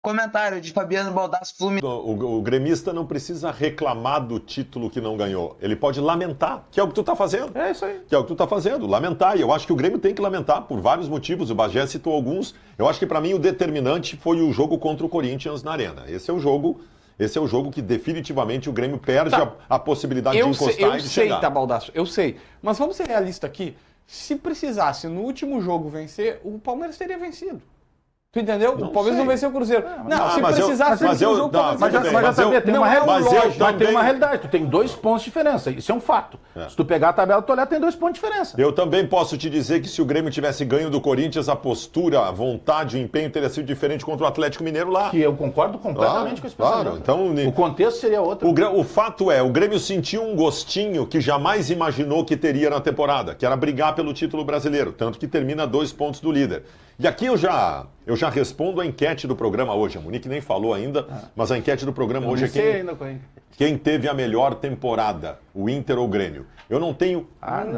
Comentário de Fabiano Baldassi Fluminense. O gremista não precisa reclamar do título que não ganhou. Ele pode lamentar, que é o que tu tá fazendo. É isso aí. Que é o que tu tá fazendo, lamentar. E eu acho que o Grêmio tem que lamentar por vários motivos. O Bagé citou alguns. Eu acho que para mim o determinante foi o jogo contra o Corinthians na Arena. Esse é o jogo que definitivamente o Grêmio perde a possibilidade de encostar e de chegar. Eu sei, tá, Baldasso, eu sei. Mas vamos ser realistas aqui. Se precisasse no último jogo vencer, o Palmeiras teria vencido. Tu entendeu? O Palmeiras não venceu o Cruzeiro. Se precisasse no último jogo, o Palmeiras mas sabia, tem uma realidade. Tu tem 2 pontos de diferença. Isso é um fato. Se tu pegar a tabela, tu olhar, tem 2 pontos de diferença. Eu também posso te dizer que se o Grêmio tivesse ganho do Corinthians, a postura, a vontade, o empenho teria sido diferente contra o Atlético Mineiro lá. Que eu concordo completamente com esse pensamento. Então, o contexto seria outro. O fato é, o Grêmio sentiu um gostinho que jamais imaginou que teria na temporada, que era brigar pelo título brasileiro, tanto que termina 2 pontos do líder. E aqui eu já respondo a enquete do programa hoje. A Monique nem falou ainda, mas a enquete do programa hoje é quem teve a melhor temporada, o Inter ou o Grêmio. Eu não tenho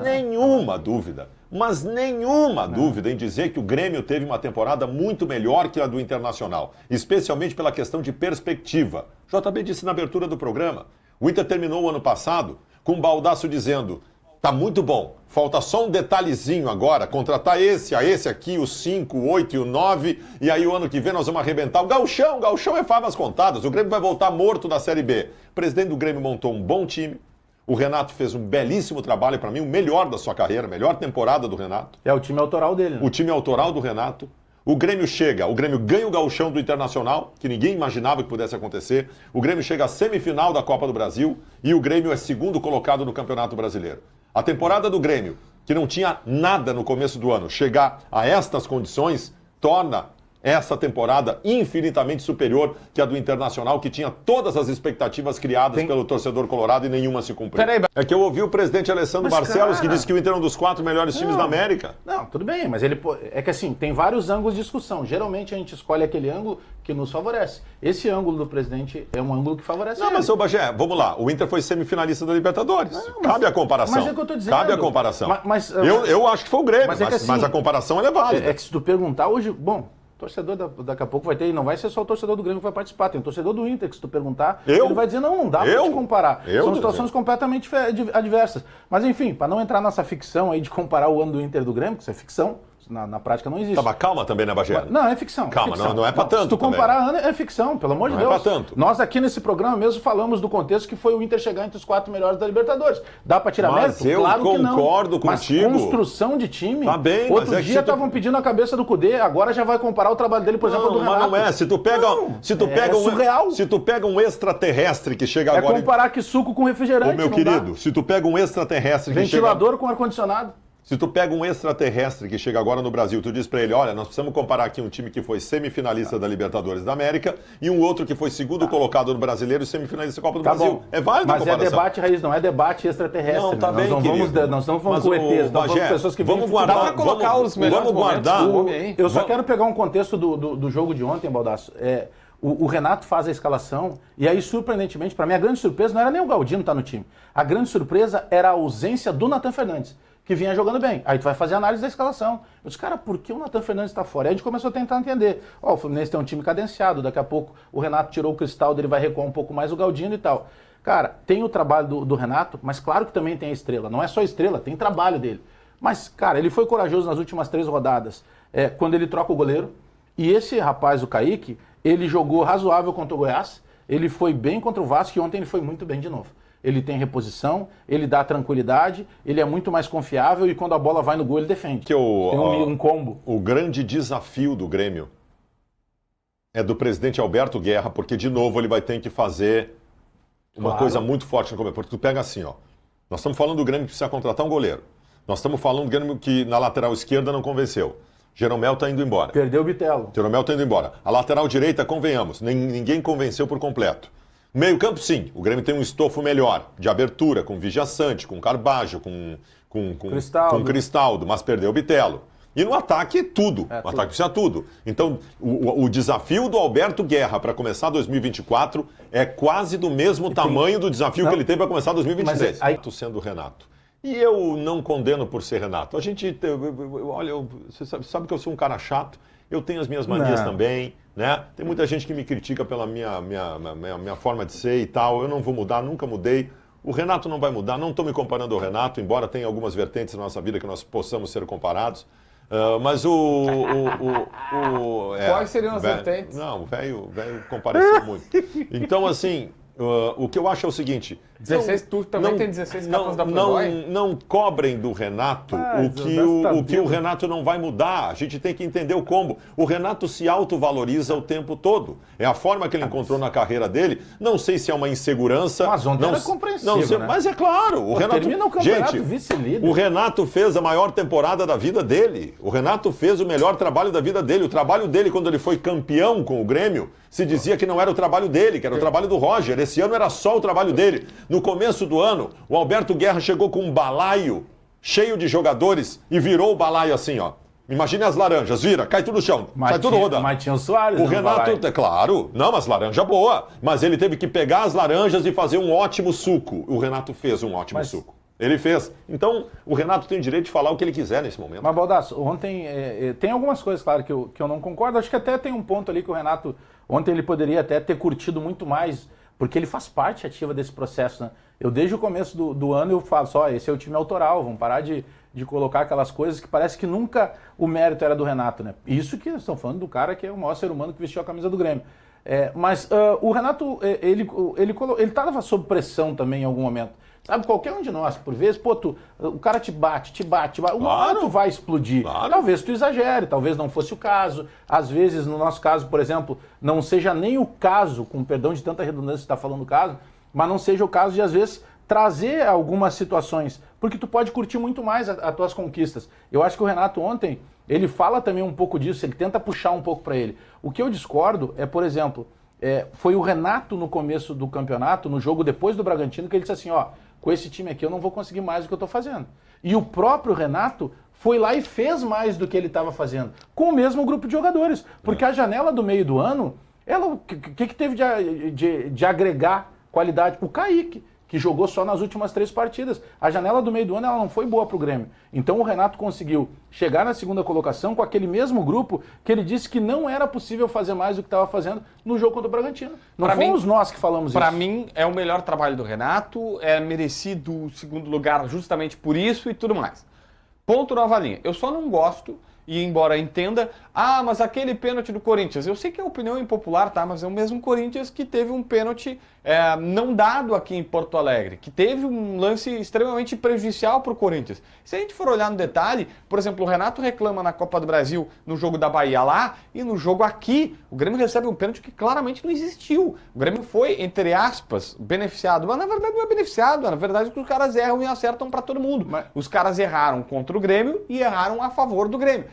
nenhuma dúvida, mas nenhuma dúvida em dizer que o Grêmio teve uma temporada muito melhor que a do Internacional, especialmente pela questão de perspectiva. JB disse na abertura do programa, o Inter terminou o ano passado com o Baldasso dizendo... Tá muito bom. Falta só um detalhezinho agora, contratar esse aqui, o 5, o 8 e o 9, e aí o ano que vem nós vamos arrebentar. O Gauchão é favas contadas, o Grêmio vai voltar morto da Série B. O presidente do Grêmio montou um bom time, o Renato fez um belíssimo trabalho, para mim, o melhor da sua carreira, a melhor temporada do Renato. É o time autoral dele, né? O time autoral do Renato. O Grêmio ganha o Gauchão do Internacional, que ninguém imaginava que pudesse acontecer. O Grêmio chega à semifinal da Copa do Brasil e o Grêmio é segundo colocado no Campeonato Brasileiro. A temporada do Grêmio, que não tinha nada no começo do ano, chegar a estas condições, torna essa temporada infinitamente superior que a do Internacional, que tinha todas as expectativas criadas pelo torcedor colorado e nenhuma se cumpriu. É que eu ouvi o presidente Alessandro Barcelos, que disse que o Inter é um dos 4 melhores times da América. Não, tudo bem, mas ele é que assim, tem vários ângulos de discussão. Geralmente a gente escolhe aquele ângulo que nos favorece. Esse ângulo do presidente é um ângulo que favorece ele. Mas, ô Bagé, vamos lá. O Inter foi semifinalista da Libertadores. Cabe a comparação. Mas é o que eu tô dizendo. Cabe a comparação. Eu acho que foi o Grêmio, mas a comparação é válida. É que se tu perguntar hoje, torcedor daqui a pouco vai ter, e não vai ser só o torcedor do Grêmio que vai participar, tem o torcedor do Inter, que se tu perguntar, ele vai dizer, não dá pra te comparar. São situações completamente adversas. Mas enfim, para não entrar nessa ficção aí de comparar o ano do Inter e do Grêmio, que isso é ficção, na prática não existe. Mas calma também, né, Bagé? Não, é ficção. Calma, é ficção. Não é pra tanto. Se tu comparar ano, é ficção, pelo amor de Deus. Não é pra tanto. Nós aqui nesse programa mesmo falamos do contexto que foi o Inter chegar entre os 4 melhores da Libertadores. Dá pra tirar mérito? Claro que não. Concordo contigo. Mas construção de time... Tá bem, Outro dia estavam pedindo a cabeça do Cudê, agora já vai comparar o trabalho dele, por exemplo, do Renato. Mas não é. Se tu pega um extraterrestre que chega agora... É comparar que suco com refrigerante, meu querido, se tu pega um extraterrestre que chega... Ventilador com ar-condicionado. Se tu pega um extraterrestre que chega agora no Brasil, tu diz pra ele, olha, nós precisamos comparar aqui um time que foi semifinalista da Libertadores da América e um outro que foi segundo colocado no Brasileiro e semifinalista da Copa do Brasil. Bom. É válido a comparação. Mas é debate raiz, não é debate extraterrestre. Não, tá bem, nós não vamos com ETs, nós vamos com pessoas que vamos guardar, dá pra colocar os melhores momentos do homem aí. Eu só quero pegar um contexto do jogo de ontem, Baldasso. O Renato faz a escalação e aí, surpreendentemente, para mim, a grande surpresa não era nem o Galdino estar no time. A grande surpresa era a ausência do Nathan Fernandes, que vinha jogando bem. Aí tu vai fazer a análise da escalação. Eu disse, cara, por que o Nathan Fernandes está fora? Aí a gente começou a tentar entender. O Fluminense tem um time cadenciado, daqui a pouco o Renato tirou o Cristaldo, ele vai recuar um pouco mais o Galdino e tal. Cara, tem o trabalho do Renato, mas claro que também tem a estrela. Não é só estrela, tem trabalho dele. Mas, cara, ele foi corajoso nas últimas 3 rodadas, quando ele troca o goleiro. E esse rapaz, o Kaique, ele jogou razoável contra o Goiás, ele foi bem contra o Vasco e ontem ele foi muito bem de novo. Ele tem reposição, ele dá tranquilidade, ele é muito mais confiável e quando a bola vai no gol ele defende. Tem um combo. O grande desafio do Grêmio é do presidente Alberto Guerra, porque de novo ele vai ter que fazer uma coisa muito forte no começo. Porque tu pega assim, nós estamos falando do Grêmio que precisa contratar um goleiro. Nós estamos falando do Grêmio que na lateral esquerda não convenceu. Jeromel está indo embora. Perdeu o Bitelo. Jeromel está indo embora. A lateral direita, convenhamos, ninguém convenceu por completo. Meio campo, sim. O Grêmio tem um estofo melhor, de abertura, com Vigia Sante, com Carbajo, com Cristaldo, mas perdeu o Bitelo. E no ataque, tudo. O ataque precisa tudo. Então, o desafio do Alberto Guerra para começar 2024 é quase do mesmo tamanho do desafio que ele tem para começar 2023. Mas aí... sendo o Renato. E eu não condeno por ser Renato. Olha, você sabe que eu sou um cara chato, eu tenho as minhas manias também, né? Tem muita gente que me critica pela minha forma de ser e tal. Eu não vou mudar, nunca mudei. O Renato não vai mudar, não estou me comparando ao Renato, embora tenha algumas vertentes na nossa vida que nós possamos ser comparados. Mas Quais seriam as vertentes? Não, o velho compareceu muito. Então, assim, o que eu acho é o seguinte... 16, tu também tem 16 capas da Playboy? Não cobrem do Renato o que o Renato não vai mudar. A gente tem que entender o combo. O Renato se autovaloriza o tempo todo. É a forma que ele encontrou na carreira dele. Não sei se é uma insegurança. Mas ontem não, era compreensível, não sei, né? Mas é claro. O Renato, termina o campeonato gente, vice-líder. o Renato fez a maior temporada da vida dele. O Renato fez o melhor trabalho da vida dele. O trabalho dele, quando ele foi campeão com o Grêmio, se dizia que não era o trabalho dele, que era o trabalho do Roger. Esse ano era só o trabalho dele. No começo do ano, o Alberto Guerra chegou com um balaio cheio de jogadores e virou o balaio assim, ó. Imagine as laranjas, vira, cai tudo no chão, sai tudo rodando. Mas tinha o Soares. O Renato, claro, não, mas laranja boa. Mas ele teve que pegar as laranjas e fazer um ótimo suco. O Renato fez um ótimo suco. Ele fez. Então, o Renato tem o direito de falar o que ele quiser nesse momento. Mas, Baldasso, ontem tem algumas coisas, claro, que eu não concordo. Acho que até tem um ponto ali que o Renato, ontem ele poderia até ter curtido muito mais, porque ele faz parte ativa desse processo, né? Eu, desde o começo do ano, eu falo só, esse é o time autoral, vamos parar de colocar aquelas coisas que parece que nunca o mérito era do Renato, né? Isso que nós estamos falando do cara que é o maior ser humano que vestiu a camisa do Grêmio. Mas o Renato, ele estava sob pressão também em algum momento. Sabe, qualquer um de nós, por vezes, o cara te bate. Uma hora tu vai explodir. Claro. Talvez tu exagere, talvez não fosse o caso. Às vezes, no nosso caso, por exemplo, não seja nem o caso, com perdão de tanta redundância que está falando o caso, mas não seja o caso de, às vezes, trazer algumas situações, porque tu pode curtir muito mais as tuas conquistas. Eu acho que o Renato ontem, ele fala também um pouco disso, ele tenta puxar um pouco para ele. O que eu discordo é, por exemplo, foi o Renato no começo do campeonato, no jogo depois do Bragantino, que ele disse assim, ó, com esse time aqui eu não vou conseguir mais do que eu estou fazendo. E o próprio Renato foi lá e fez mais do que ele estava fazendo, com o mesmo grupo de jogadores. Porque a janela do meio do ano, o que teve de agregar qualidade? O Kaique, que jogou só nas últimas 3 partidas. A janela do meio do ano ela não foi boa para o Grêmio. Então o Renato conseguiu chegar na segunda colocação com aquele mesmo grupo que ele disse que não era possível fazer mais do que estava fazendo no jogo contra o Bragantino. Não fomos nós que falamos isso. Para mim, é o melhor trabalho do Renato, é merecido o segundo lugar justamente por isso e tudo mais. Ponto nova linha. Eu só não gosto, e embora entenda, mas aquele pênalti do Corinthians, eu sei que é opinião impopular, tá? Mas é o mesmo Corinthians que teve um pênalti não dado aqui em Porto Alegre, que teve um lance extremamente prejudicial para o Corinthians. Se a gente for olhar no detalhe, por exemplo, o Renato reclama na Copa do Brasil no jogo da Bahia lá, e no jogo aqui, o Grêmio recebe um pênalti que claramente não existiu. O Grêmio foi, entre aspas, beneficiado, mas na verdade não é beneficiado, na verdade os caras erram e acertam para todo mundo. Os caras erraram contra o Grêmio e erraram a favor do Grêmio.